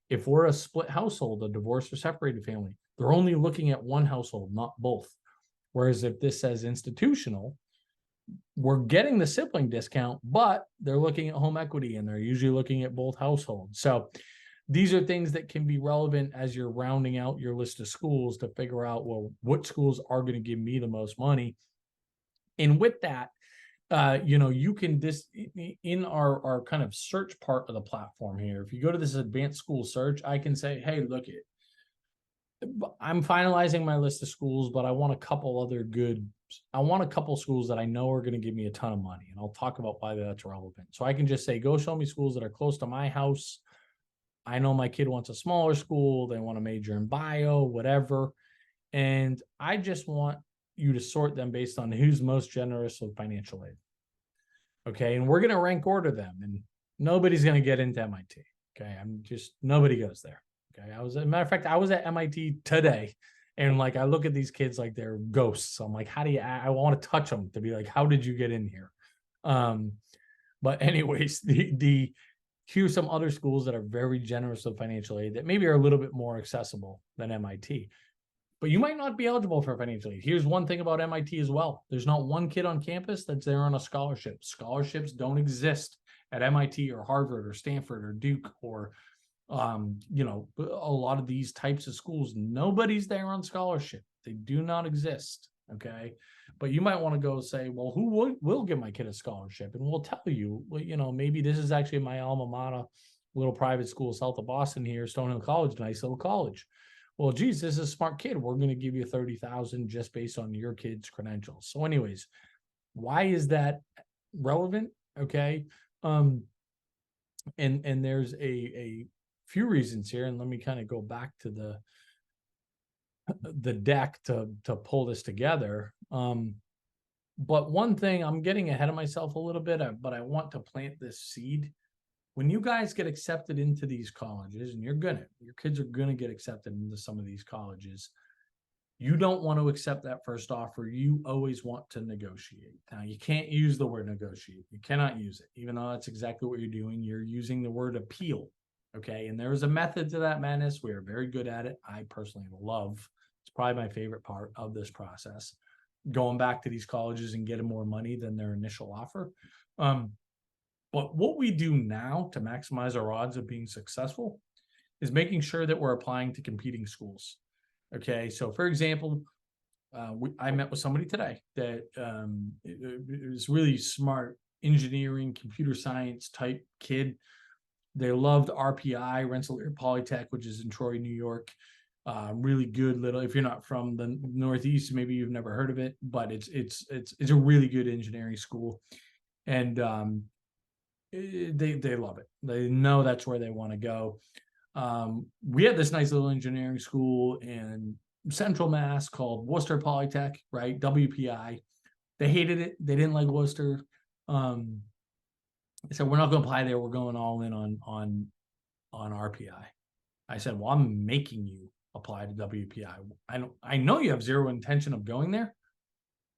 If we're a split household, a divorced or separated family, they're only looking at one household, not both. Whereas if this says institutional, we're getting the sibling discount, but they're looking at home equity and they're usually looking at both households. So these are things that can be relevant as you're rounding out your list of schools to figure out, well, what schools are going to give me the most money. And with that, you can in our kind of search part of the platform here, if you go to this advanced school search, I can say, hey, look, I'm finalizing my list of schools, but I want a couple schools that I know are going to give me a ton of money. And I'll talk about why that's relevant. So I can just say, go show me schools that are close to my house. I know my kid wants a smaller school. They want to major in bio, whatever. And I just want you to sort them based on who's most generous with financial aid. Okay. And we're going to rank order them, and nobody's going to get into MIT. Okay. Nobody goes there. Okay. As a matter of fact, I was at MIT today, and like, I look at these kids like they're ghosts. I'm like, I want to touch them to be like, how did you get in here? But anyways, here's some other schools that are very generous with financial aid that maybe are a little bit more accessible than MIT. But you might not be eligible for financial aid. Here's one thing about MIT as well. There's not one kid on campus that's there on a scholarship. Scholarships don't exist at MIT or Harvard or Stanford or Duke or, a lot of these types of schools. Nobody's there on scholarship. They do not exist. Okay. But you might want to go say, well, who will give my kid a scholarship? And we'll tell you, well, you know, maybe this is actually my alma mater, little private school south of Boston here, Stonehill College, nice little college. Well, geez, this is a smart kid. We're going to give you 30,000 just based on your kid's credentials. So anyways, why is that relevant? Okay. And there's a few reasons here. And let me kind of go back to the deck to pull this together. But one thing, I'm getting ahead of myself a little bit, but I want to plant this seed. When you guys get accepted into these colleges, and your kids are gonna get accepted into some of these colleges, you don't want to accept that first offer. You always want to negotiate. Now, you can't use the word negotiate. You cannot use it, even though that's exactly what you're doing. You're using the word appeal. Okay. And there is a method to that madness. We are very good at it. I personally love, it's probably my favorite part of this process, going back to these colleges and getting more money than their initial offer. But what we do now to maximize our odds of being successful is making sure that we're applying to competing schools. Okay, so for example, I met with somebody today that is really smart, engineering, computer science type kid. They loved RPI, Rensselaer Polytech, which is in Troy, New York. Really good little. If you're not from the Northeast, maybe you've never heard of it, but it's a really good engineering school, and they love it. They know that's where they want to go. We had this nice little engineering school in Central Mass called Worcester Polytech, right? WPI. They hated it. They didn't like Worcester. So we're not going to apply there. We're going all in on RPI. I said, well, I'm making you apply to WPI. I know you have zero intention of going there,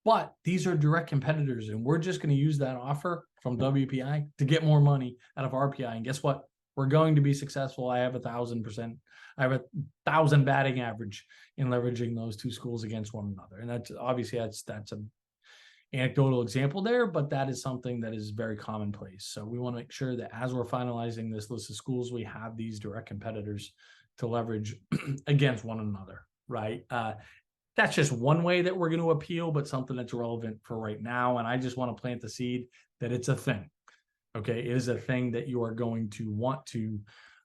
but these are direct competitors, and we're just going to use that offer from WPI to get more money out of RPI. And guess what? We're going to be successful. I have 1,000%. I have 1,000 batting average in leveraging those two schools against one another. And that's obviously that's an anecdotal example there, but that is something that is very commonplace. So we want to make sure that as we're finalizing this list of schools, we have these direct competitors to leverage against one another, right? That's just one way that we're going to appeal, but something that's relevant for right now. And I just want to plant the seed that it's a thing. Okay, it is a thing that you are going to want to,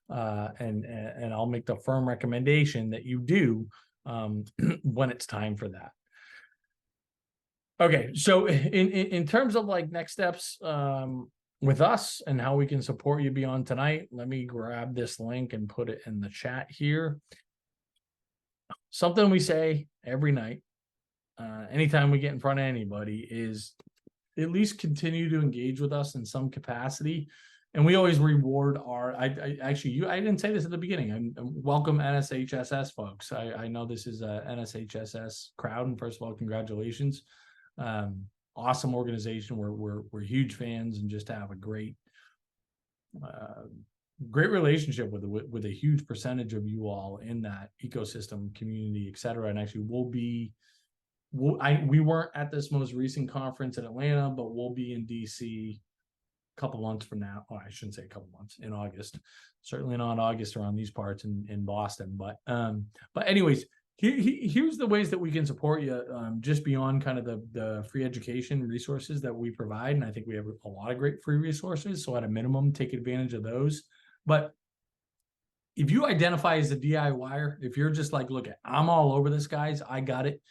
and I'll make the firm recommendation that you do when it's time for that. Okay, so in terms of like next steps with us and how we can support you beyond tonight, let me grab this link and put it in the chat here. Something we say every night, anytime we get in front of anybody, is at least continue to engage with us in some capacity. And we always reward our, I didn't say this at the beginning. I'm welcome NSHSS folks. I know this is a NSHSS crowd. And first of all, congratulations. Awesome organization. We're huge fans and just have a great relationship with a huge percentage of you all in that ecosystem, community, et cetera. And actually we weren't at this most recent conference in Atlanta, but we'll be in DC a couple months from now. Oh, I shouldn't say a couple months, in August. Certainly not August around these parts in Boston. But anyways, here's the ways that we can support you just beyond kind of the free education resources that we provide. And I think we have a lot of great free resources. So at a minimum, take advantage of those. But if you identify as a DIYer, if you're just like, look, I'm all over this, guys, I got it.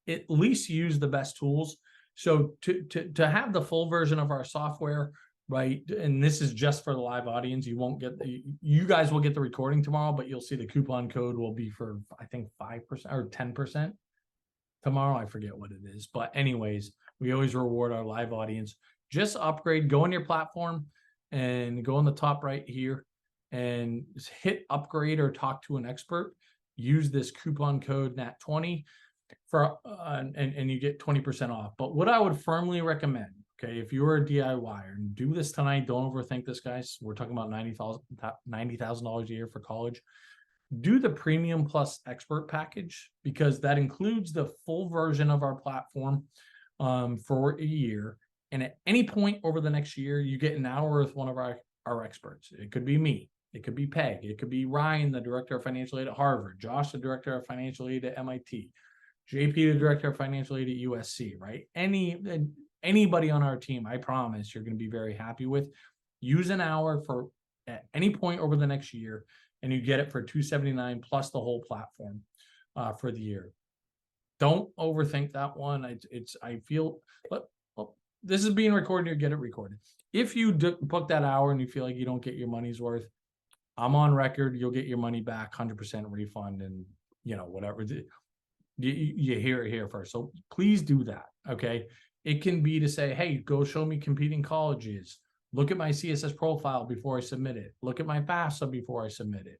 At least use the best tools. So to have the full version of our software, right? And this is just for the live audience. You guys will get the recording tomorrow, but you'll see the coupon code will be for, I think, 5% or 10% tomorrow. I forget what it is. But anyways, we always reward our live audience. Just upgrade, go on your platform and go on the top right here and hit upgrade or talk to an expert. Use this coupon code NAT20 for and you get 20% off. But what I would firmly recommend, okay, if you're a DIYer, and do this tonight, don't overthink this, guys. We're talking about $90,000 a year for college. Do the premium plus expert package, because that includes the full version of our platform for a year. And at any point over the next year, you get an hour with one of our experts. It could be me. It could be Peg. It could be Ryan, the director of financial aid at Harvard. Josh, the director of financial aid at MIT. JP, the director of financial aid at USC, right? Anybody on our team, I promise you're going to be very happy with. Use an hour for at any point over the next year, and you get it for $279 plus the whole platform for the year. Don't overthink that one. I feel, but this is being recorded. You get it recorded. If you book that hour and you feel like you don't get your money's worth, I'm on record. You'll get your money back, 100% refund, and whatever. You hear it here first. So please do that. Okay. It can be to say, hey, go show me competing colleges. Look at my CSS profile before I submit it. Look at my FAFSA before I submit it.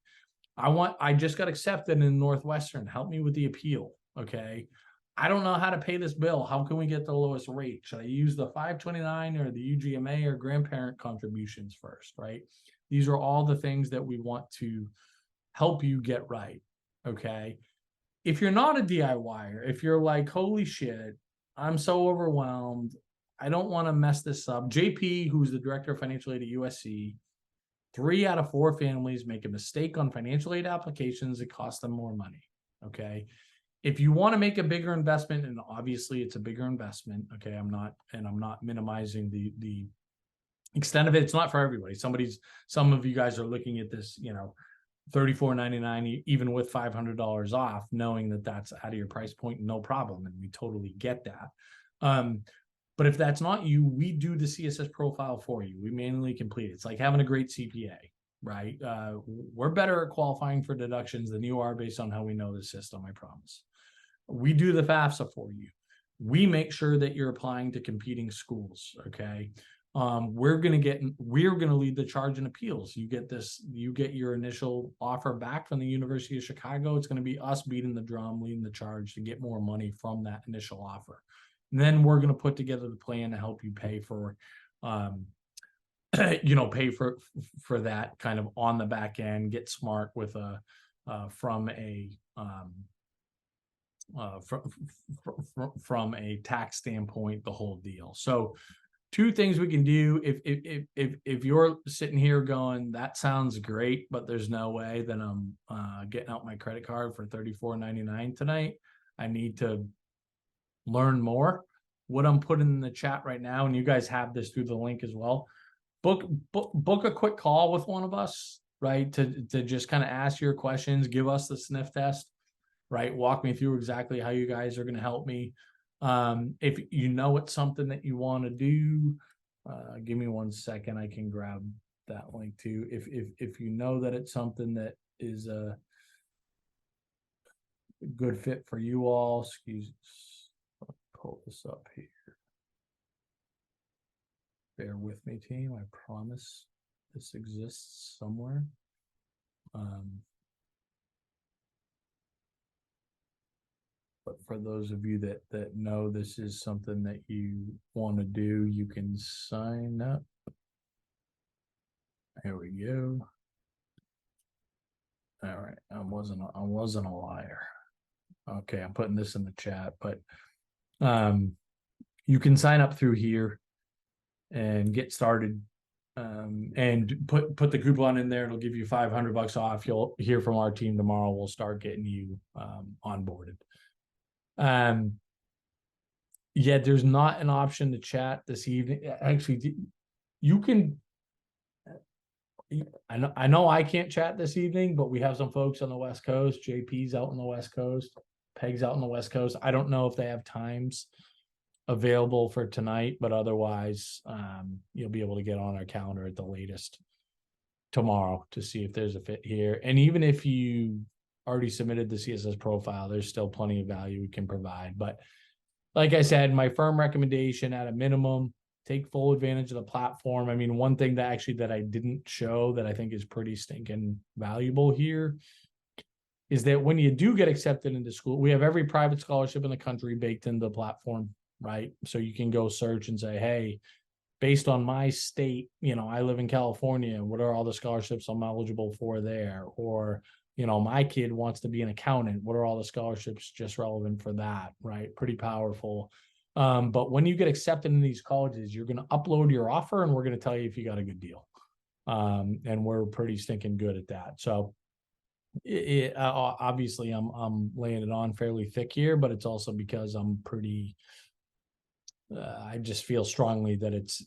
I just got accepted in Northwestern. Help me with the appeal. Okay. I don't know how to pay this bill. How can we get the lowest rate? Should I use the 529 or the UGMA or grandparent contributions first? Right. These are all the things that we want to help you get right. Okay. If you're not a DIYer, if you're like, holy shit, I'm so overwhelmed, I don't want to mess this up. JP, who's the director of financial aid at USC, 3 out of 4 families make a mistake on financial aid applications. It costs them more money. Okay. If you want to make a bigger investment, and obviously it's a bigger investment. Okay. I'm not minimizing the extent of it. It's not for everybody. Some of you guys are looking at this, $34.99, even with $500 off, knowing that that's out of your price point, no problem. And we totally get that. But if that's not you, we do the CSS profile for you. We manually complete it. It's like having a great CPA, right? We're better at qualifying for deductions than you are based on how we know the system, I promise. We do the FAFSA for you. We make sure that you're applying to competing schools, okay? We're going to lead the charge in appeals. You get your initial offer back from the University of Chicago. It's going to be us beating the drum, leading the charge to get more money from that initial offer. And then we're going to put together the plan to help you pay for, pay for that kind of on the back end, get smart with from a tax standpoint, the whole deal. So 2 things we can do. If you're sitting here going, that sounds great, but there's no way that I'm getting out my credit card for $34.99 tonight. I need to learn more. What I'm putting in the chat right now, and you guys have this through the link as well. Book a quick call with one of us, right? To just kind of ask your questions, give us the sniff test, right? Walk me through exactly how you guys are going to help me. If you know it's something that you want to do, give me 1 second. I can grab that link too. If you know that it's something that is a good fit for you all, I'll pull this up here. Bear with me, team. I promise this exists somewhere. But for those of you that know this is something that you want to do, you can sign up. Here we go. All right, I wasn't a liar. Okay, I'm putting this in the chat, but you can sign up through here and get started, and put the coupon in there. It'll give you $500 off. You'll hear from our team tomorrow. We'll start getting you onboarded. Yeah, there's not an option to chat this evening. Actually, you can. I know I can't chat this evening, but we have some folks on the West Coast. JP's out on the West Coast. Peg's out on the West Coast. I don't know if they have times available for tonight, but otherwise, you'll be able to get on our calendar at the latest tomorrow to see if there's a fit here. And even if you already submitted the CSS profile, there's still plenty of value we can provide. But like I said, my firm recommendation at a minimum, take full advantage of the platform. I mean, one thing that I didn't show that I think is pretty stinking valuable here is that when you do get accepted into school, we have every private scholarship in the country baked into the platform, right? So you can go search and say, hey, based on my state, I live in California, what are all the scholarships I'm eligible for there? Or, my kid wants to be an accountant. What are all the scholarships just relevant for that, right? Pretty powerful. But when you get accepted in these colleges, you're going to upload your offer and we're going to tell you if you got a good deal. And we're pretty stinking good at that. So Obviously I'm laying it on fairly thick here, but it's also because I'm pretty. I just feel strongly that it's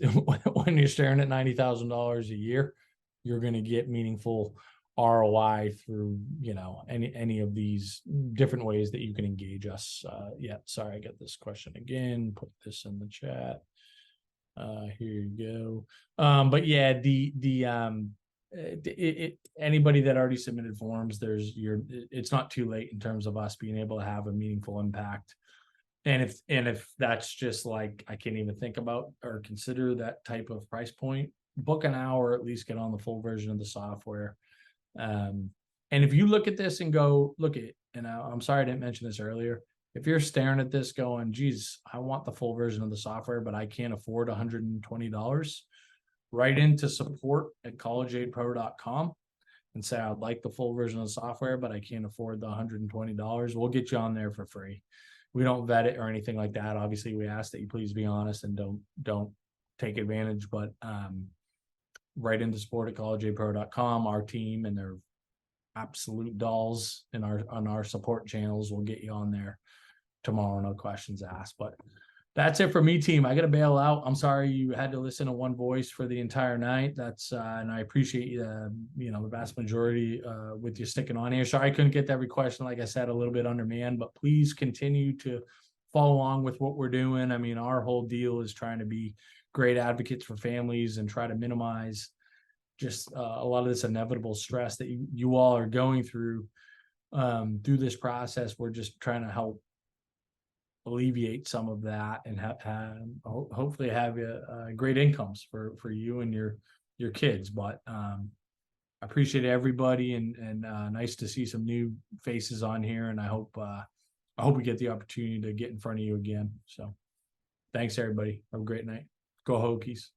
when you're staring at $90,000 a year, you're going to get meaningful ROI through, any of these different ways that you can engage us. Yeah, sorry, I got this question again. Put this in the chat. Here you go. But yeah, anybody that already submitted forms, it's not too late in terms of us being able to have a meaningful impact. And if that's just like, I can't even think about or consider that type of price point, book an hour, at least get on the full version of the software. And if you look at this and go, look at, and I'm sorry I didn't mention this earlier. If you're staring at this going, geez, I want the full version of the software, but I can't afford $120, write into support@collegeaidpro.com and say, I'd like the full version of the software, but I can't afford the $120. We'll get you on there for free. We don't vet it or anything like that. Obviously, we ask that you please be honest and don't take advantage, but write into support@collegeaidpro.com. Our team and their absolute dolls on our support channels will get you on there tomorrow, no questions asked. But that's it for me, team. I gotta bail out. I'm sorry you had to listen to one voice for the entire night. That's and I appreciate the vast majority with you sticking on here. Sorry I couldn't get to every question, like I said, a little bit undermanned, but please continue to follow along with what we're doing. I mean, our whole deal is trying to be great advocates for families and try to minimize just a lot of this inevitable stress that you all are going through this process. We're just trying to help alleviate some of that and hopefully have great incomes for you and your kids. But I appreciate everybody and nice to see some new faces on here, and I hope we get the opportunity to get in front of you again. So thanks everybody. Have a great night. Go Hokies.